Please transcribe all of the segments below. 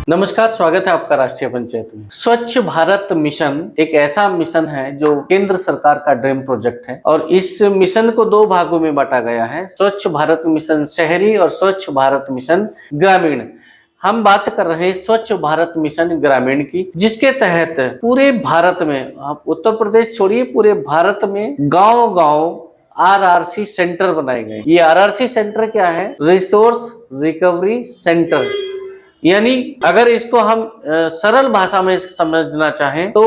नमस्कार, स्वागत है आपका राष्ट्रीय पंचायत में। स्वच्छ भारत मिशन एक ऐसा मिशन है जो केंद्र सरकार का ड्रीम प्रोजेक्ट है और इस मिशन को दो भागों में बांटा गया है। स्वच्छ भारत मिशन शहरी और स्वच्छ भारत मिशन ग्रामीण। हम बात कर रहे हैं स्वच्छ भारत मिशन ग्रामीण की, जिसके तहत पूरे भारत में, आप उत्तर प्रदेश छोड़िए, पूरे भारत में गांव-गांव आरआरसी सेंटर बनाए गए। ये आरआरसी सेंटर क्या है? Resource recovery centre. यानी अगर इसको हम सरल भाषा में समझना चाहें तो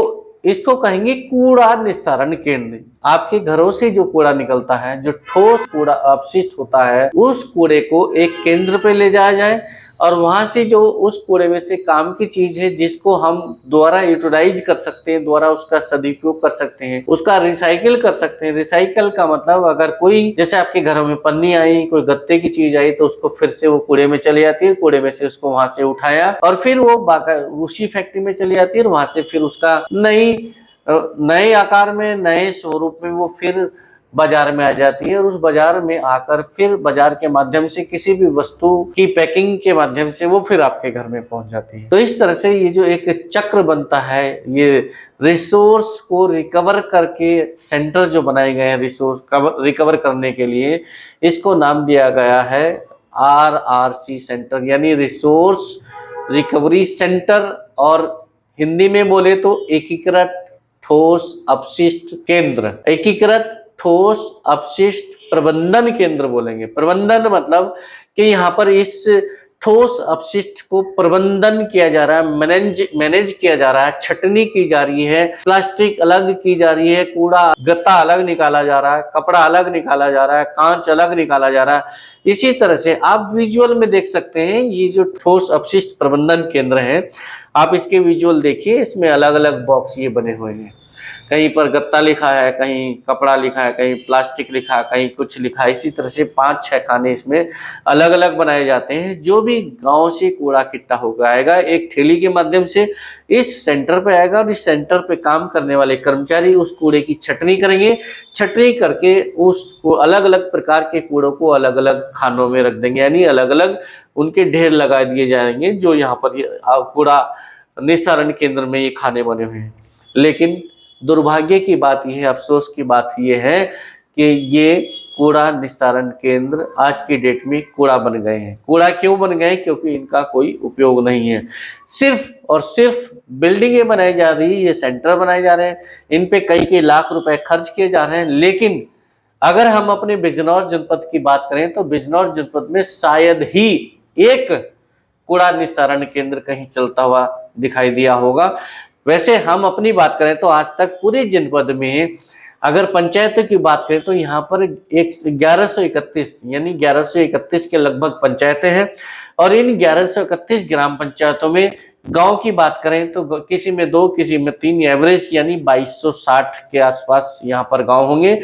इसको कहेंगे कूड़ा निस्तारण केंद्र। आपके घरों से जो कूड़ा निकलता है, जो ठोस कूड़ा अपशिष्ट होता है, उस कूड़े को एक केंद्र पे ले जाया जाए और वहां से जो उस कूड़े में से काम की चीज है जिसको हम दोबारा यूटिलाइज कर सकते हैं, दोबारा उसका सदुपयोग कर सकते हैं, उसका रिसाइकिल कर सकते हैं। रिसाइकिल का मतलब, अगर कोई, जैसे आपके घरों में पन्नी आई, कोई गत्ते की चीज आई, तो उसको फिर से वो कूड़े में चली जाती है, कूड़े में से उसको वहां से उठाया और फिर वो उसी फैक्ट्री में चली जाती है और वहां से फिर उसका नए आकार में, नए स्वरूप में वो फिर बाजार में आ जाती है और उस बाजार में आकर फिर बाजार के माध्यम से किसी भी वस्तु की पैकिंग के माध्यम से वो फिर आपके घर में पहुंच जाती है। तो इस तरह से ये जो एक चक्र बनता है, ये रिसोर्स को रिकवर करके सेंटर जो बनाए गए हैं रिसोर्स रिकवर करने के लिए, इसको नाम दिया गया है आरआरसी सेंटर, यानी रिसोर्स रिकवरी सेंटर। और हिंदी में बोले तो एकीकृत ठोस अपशिष्ट केंद्र, एकीकृत ठोस अपशिष्ट प्रबंधन केंद्र बोलेंगे। प्रबंधन मतलब कि यहाँ पर इस ठोस अपशिष्ट को प्रबंधन किया जा रहा है, मैनेज किया जा रहा है, छटनी की जा रही है, प्लास्टिक अलग की जा रही है, कूड़ा गत्ता अलग निकाला जा रहा है, कपड़ा अलग निकाला जा रहा है, कांच अलग निकाला जा रहा है। इसी तरह से आप विजुअल में देख सकते हैं, ये जो ठोस अपशिष्ट प्रबंधन केंद्र है, आप इसके विजुअल देखिए, इसमें अलग अलग बॉक्स ये बने हुए हैं। कहीं पर गत्ता लिखा है, कहीं कपड़ा लिखा है, कहीं प्लास्टिक लिखा है, कहीं कुछ लिखा है। इसी तरह से 5-6 खाने इसमें अलग अलग बनाए जाते हैं। जो भी गांव से कूड़ा इकट्ठा होकर आएगा, एक ठेली के माध्यम से इस सेंटर पे आएगा और इस सेंटर पे काम करने वाले कर्मचारी उस कूड़े की छटनी करेंगे। छटनी करके उसको अलग अलग प्रकार के कूड़ों को अलग अलग खानों में रख देंगे, यानी अलग अलग उनके ढेर लगा दिए जाएंगे, जो यहाँ पर कूड़ा निस्तारण केंद्र में ये खाने बने हुए हैं। लेकिन दुर्भाग्य की बात यह है, अफसोस की बात यह है कि ये कूड़ा निस्तारण केंद्र आज की डेट में कूड़ा बन गए हैं। कूड़ा क्यों बन गए? क्योंकि इनका कोई उपयोग नहीं है। सिर्फ और सिर्फ बिल्डिंगें बनाई जा रही है, ये सेंटर बनाए जा रहे हैं, इन पे कई लाख रुपए खर्च किए जा रहे हैं। लेकिन अगर हम अपने बिजनौर जनपद की बात करें तो बिजनौर जनपद में शायद ही एक कूड़ा निस्तारण केंद्र कहीं चलता हुआ दिखाई दिया होगा। वैसे हम अपनी बात करें तो आज तक पूरे जनपद में अगर पंचायतों की बात करें तो यहाँ पर 1131 यानी 1131 के लगभग पंचायतें हैं और इन 1131 ग्राम पंचायतों में गांव की बात करें तो किसी में 2, किसी में 3, एवरेज यानी 2260 के आसपास यहाँ पर गांव होंगे।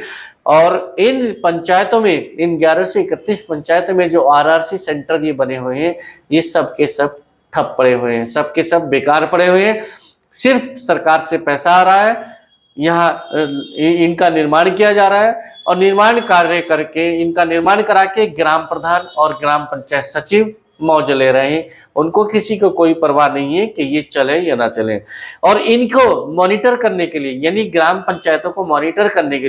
और इन पंचायतों में, इन 1131 पंचायतों में जो आरआरसी सेंटर ये बने हुए हैं, ये सब के सब ठप पड़े हुए हैं, सब के सब बेकार पड़े हुए हैं। सिर्फ सरकार से पैसा आ रहा है, यहाँ इनका निर्माण किया जा रहा है और निर्माण कार्य करके, इनका निर्माण करा के ग्राम प्रधान और ग्राम पंचायत सचिव मौज ले रहे हैं। उनको किसी को कोई परवाह नहीं है कि ये चले या ना चले। और इनको मॉनिटर करने के लिए, यानी ग्राम पंचायतों को मॉनिटर करने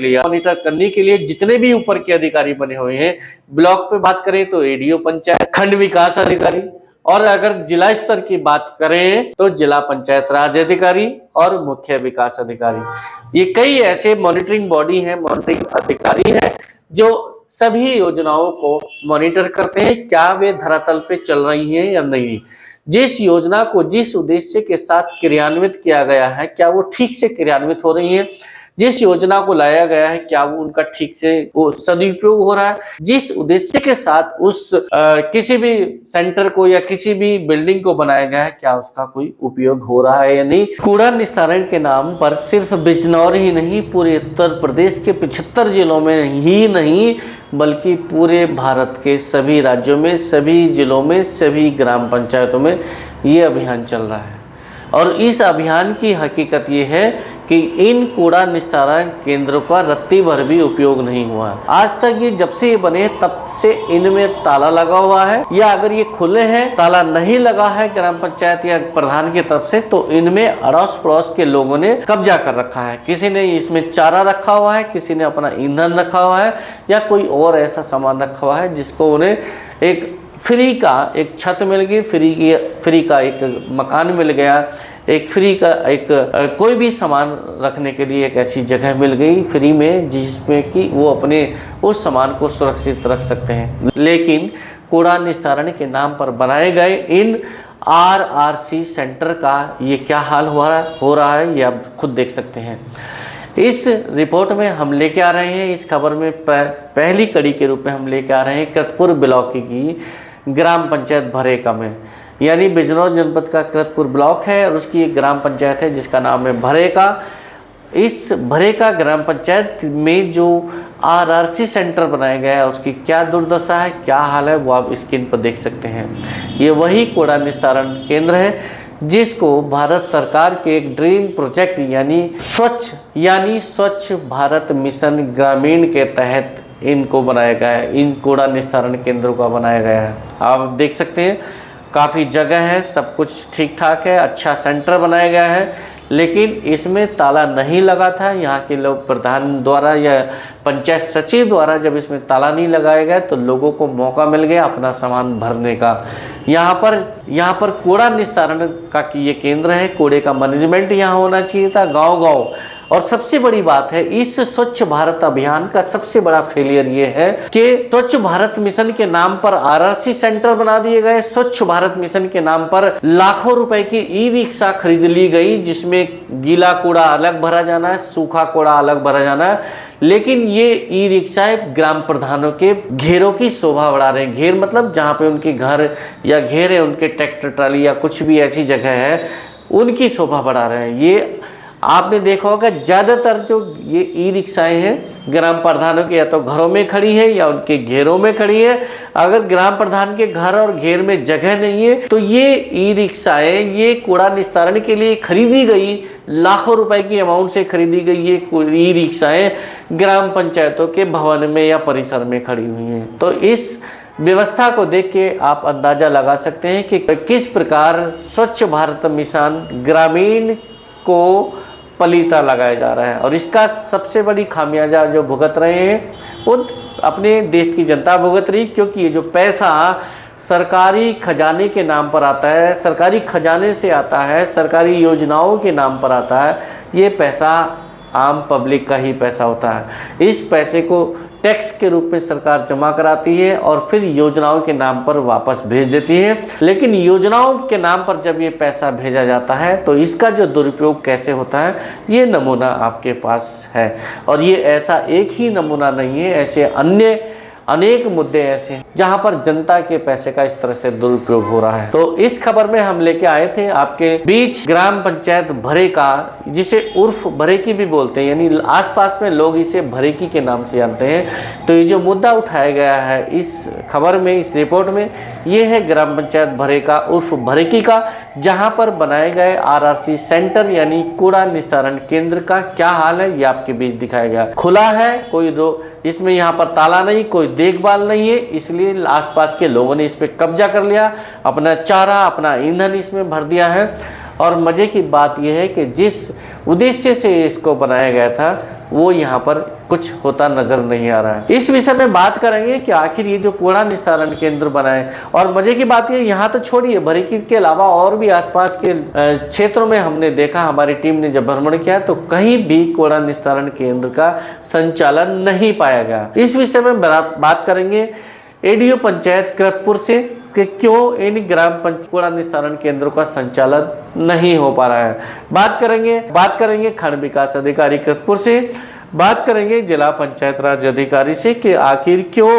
के लिए जितने भी ऊपर के अधिकारी बने हुए हैं, ब्लॉक पे बात करें तो एडीओ पंचायत, खंड विकास अधिकारी, और अगर जिला स्तर की बात करें तो जिला पंचायत राज अधिकारी और मुख्य विकास अधिकारी। ये कई ऐसे मॉनिटरिंग बॉडी हैं, मॉनिटरिंग अधिकारी हैं जो सभी योजनाओं को मॉनिटर करते हैं, क्या वे धरातल पे चल रही हैं या नहीं। जिस योजना को जिस उद्देश्य के साथ क्रियान्वित किया गया है, क्या वो ठीक से क्रियान्वित हो रही है। जिस योजना को लाया गया है, क्या वो उनका ठीक से वो सदुपयोग हो रहा है। जिस उद्देश्य के साथ उस किसी भी सेंटर को या किसी भी बिल्डिंग को बनाया गया है, क्या उसका कोई उपयोग हो रहा है या नहीं। कूड़ा निस्तारण के नाम पर सिर्फ बिजनौर ही नहीं, पूरे उत्तर प्रदेश के 75 जिलों में ही नहीं, बल्कि पूरे भारत के सभी राज्यों में, सभी जिलों में, सभी ग्राम पंचायतों में ये अभियान चल रहा है। और इस अभियान की हकीकत ये है कि इन कूड़ा निस्तारण केंद्रों का रत्ती भर भी उपयोग नहीं हुआ। आज तक ये जब से ये बने तब से इनमें ताला लगा हुआ है, या अगर ये खुले हैं, ताला नहीं लगा है ग्राम पंचायत या प्रधान की तरफ से, तो इनमें अड़ोस पड़ोस के लोगों ने कब्जा कर रखा है। किसी ने इसमें चारा रखा हुआ है, किसी ने अपना ईंधन रखा हुआ है, या कोई और ऐसा सामान रखा हुआ है जिसको उन्हें एक फ्री का एक छत मिल गई, फ्री का एक मकान मिल गया, एक फ्री का एक कोई भी सामान रखने के लिए एक ऐसी जगह मिल गई फ्री में, जिसमें कि वो अपने उस सामान को सुरक्षित रख सकते हैं। लेकिन कूड़ा निस्तारण के नाम पर बनाए गए इन आरआरसी सेंटर का ये क्या हाल हो रहा है, ये आप खुद देख सकते हैं। इस रिपोर्ट में हम लेके आ रहे हैं, इस खबर में पहली कड़ी के रूप में हम लेके आ रहे हैं कृतपुर ब्लॉक की ग्राम पंचायत भरेका में, यानी बिजनौर जनपद का कृतपुर ब्लॉक है और उसकी एक ग्राम पंचायत है जिसका नाम है भरेका। इस भरेका ग्राम पंचायत में जो आरआरसी सेंटर बनाया गया है उसकी क्या दुर्दशा है, क्या हाल है, वो आप स्क्रीन पर देख सकते हैं। ये वही कूड़ा निस्तारण केंद्र है जिसको भारत सरकार के एक ड्रीम प्रोजेक्ट यानी स्वच्छ भारत मिशन ग्रामीण के तहत इनको बनाया गया है। इन कूड़ा निस्तारण केंद्रों का बनाया गया है। आप देख सकते हैं काफ़ी जगह है, सब कुछ ठीक ठाक है, अच्छा सेंटर बनाया गया है, लेकिन इसमें ताला नहीं लगा था। यहाँ के लोग प्रधान द्वारा या पंचायत सचिव द्वारा जब इसमें ताला नहीं लगाया गया तो लोगों को मौका मिल गया अपना सामान भरने का। यहाँ पर कूड़ा निस्तारण का ये केंद्र है, कूड़े का मैनेजमेंट यहाँ होना चाहिए था गांव-गांव। और सबसे बड़ी बात है इस स्वच्छ भारत अभियान का सबसे बड़ा फेलियर ये है कि स्वच्छ भारत मिशन के नाम पर आरआरसी सेंटर बना दिए गए। स्वच्छ भारत मिशन के नाम पर लाखों रुपए की ई रिक्शा खरीद ली गई, जिसमें गीला कूड़ा अलग भरा जाना है, सूखा कूड़ा अलग भरा जाना है। लेकिन ये ई रिक्शाएं ग्राम प्रधानों के घेरों की शोभा बढ़ा रहे हैं। घेर मतलब जहाँ पे उनके घर या घेर है, उनके ट्रैक्टर ट्राली या कुछ भी ऐसी जगह है, उनकी शोभा बढ़ा रहे हैं। ये आपने देखा होगा ज़्यादातर जो ये ई रिक्शाएँ हैं ग्राम प्रधानों के या तो घरों में खड़ी है या उनके घेरों में खड़ी है। अगर ग्राम प्रधान के घर और घेर में जगह नहीं है तो ये ई रिक्शाएँ ये कूड़ा निस्तारण के लिए खरीदी गई, लाखों रुपए की अमाउंट से खरीदी गई ये ई रिक्शाएँ ग्राम पंचायतों के भवन में या परिसर में खड़ी हुई हैं। तो इस व्यवस्था को देख के आप अंदाज़ा लगा सकते हैं कि किस प्रकार स्वच्छ भारत मिशन ग्रामीण को पलीता लगाया जा रहा है। और इसका सबसे बड़ी खामियाजा जो भुगत रहे हैं वो अपने देश की जनता भुगत रही, क्योंकि ये जो पैसा सरकारी खजाने के नाम पर आता है, सरकारी खजाने से आता है, सरकारी योजनाओं के नाम पर आता है, ये पैसा आम पब्लिक का ही पैसा होता है। इस पैसे को टैक्स के रूप में सरकार जमा कराती है और फिर योजनाओं के नाम पर वापस भेज देती है। लेकिन योजनाओं के नाम पर जब ये पैसा भेजा जाता है तो इसका जो दुरुपयोग कैसे होता है ये नमूना आपके पास है। और ये ऐसा एक ही नमूना नहीं है, ऐसे अन्य अनेक मुद्दे ऐसे हैं जहां पर जनता के पैसे का इस तरह से दुरुपयोग हो रहा है। तो इस खबर में हम लेके आए थे आपके बीच ग्राम पंचायत भरेका, जिसे उर्फ भरेकी भी बोलते हैं, यानी आसपास में लोग इसे भरेकी के नाम से जानते हैं। तो ये जो मुद्दा उठाया गया है इस खबर में, इस रिपोर्ट में, ये है ग्राम पंचायत भरेका उर्फ भरेकी का, जहाँ पर बनाए गए आरआरसी सेंटर यानी कूड़ा निस्तारण केंद्र का क्या हाल है ये आपके बीच दिखाया गया। खुला है, इसमें यहाँ पर ताला नहीं, कोई देखभाल नहीं है, इसलिए आसपास के लोगों ने इस पर कब्जा कर लिया, अपना चारा अपना ईंधन इसमें भर दिया है। और मज़े की बात यह है कि जिस उद्देश्य से इसको बनाया गया था वो यहाँ पर कुछ होता नजर नहीं आ रहा है। इस विषय में बात करेंगे कि आखिर ये जो कूड़ा निस्तारण केंद्र बनाए, और मजे की बात ये यहाँ तो छोड़िए, भरेकी के अलावा और भी आसपास के क्षेत्रों में हमने देखा, हमारी टीम ने जब भ्रमण किया तो कहीं भी कूड़ा निस्तारण केंद्र का संचालन नहीं पाया गया। इस विषय में बात करेंगे एडीओ पंचायत कृतपुर से कि क्यों इन ग्राम कूड़ा निस्तारण केंद्रों का संचालन नहीं हो पा रहा है। बात करेंगे खंड विकास अधिकारी कृतपुर से, बात करेंगे जिला पंचायत राज अधिकारी से कि आखिर क्यों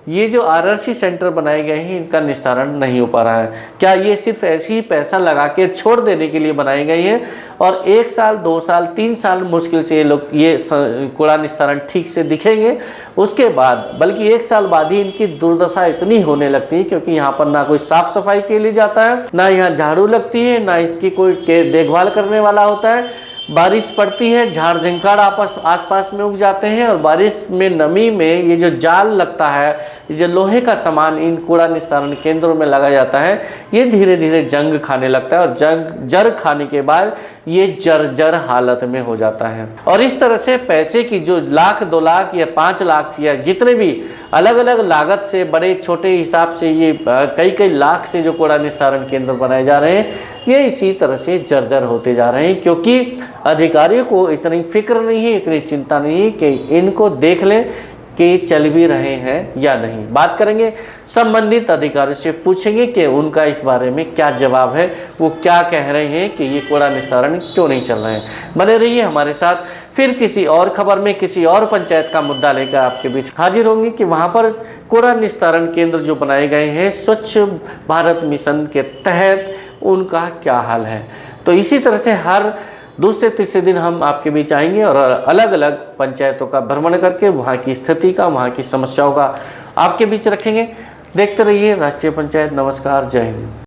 ये जो आरआरसी सेंटर बनाए गए हैं इनका निस्तारण नहीं हो पा रहा है। क्या ये सिर्फ ऐसे ही पैसा लगा के छोड़ देने के लिए बनाई गई है और 1 साल 2 साल 3 साल मुश्किल से ये लोग ये कूड़ा निस्तारण ठीक से दिखेंगे, उसके बाद बल्कि 1 साल बाद ही इनकी दुर्दशा इतनी होने लगती है, क्योंकि यहाँ पर ना कोई साफ सफाई के लिए जाता है, ना यहाँ झाड़ू लगती है, ना इसकी कोई देखभाल करने वाला होता है। बारिश पड़ती है, झाड़ झंखाड़ आसपास में उग जाते हैं और बारिश में नमी में ये जो जाल लगता है, ये जो लोहे का सामान इन कूड़ा निस्तारण केंद्रों में लगाया जाता है, ये धीरे धीरे जंग खाने लगता है और जर खाने के बाद ये जर्जर हालत में हो जाता है। और इस तरह से पैसे की जो 1 लाख 2 लाख या 5 लाख या जितने भी अलग अलग लागत से बड़े छोटे हिसाब से ये कई लाख से जो कूड़ा निस्तारण केंद्र बनाए जा रहे हैं, ये इसी तरह से जर्जर होते जा रहे हैं, क्योंकि अधिकारियों को इतनी फिक्र नहीं है, इतनी चिंता नहीं है कि इनको देख लें कि चल भी रहे हैं या नहीं। बात करेंगे संबंधित अधिकारियों से, पूछेंगे कि उनका इस बारे में क्या जवाब है, वो क्या कह रहे हैं कि ये कूड़ा निस्तारण क्यों नहीं चल रहे हैं। बने रहिए हमारे साथ, फिर किसी और खबर में किसी और पंचायत का मुद्दा लेकर आपके बीच हाजिर होंगे कि वहाँ पर कूड़ा निस्तारण केंद्र जो बनाए गए हैं स्वच्छ भारत मिशन के तहत, उनका क्या हाल है। तो इसी तरह से हर दूसरे तीसरे दिन हम आपके बीच आएंगे और अलग अलग पंचायतों का भ्रमण करके वहाँ की स्थिति का, वहाँ की समस्याओं का आपके बीच रखेंगे। देखते रहिए राष्ट्रीय पंचायत। नमस्कार, जय हिंद।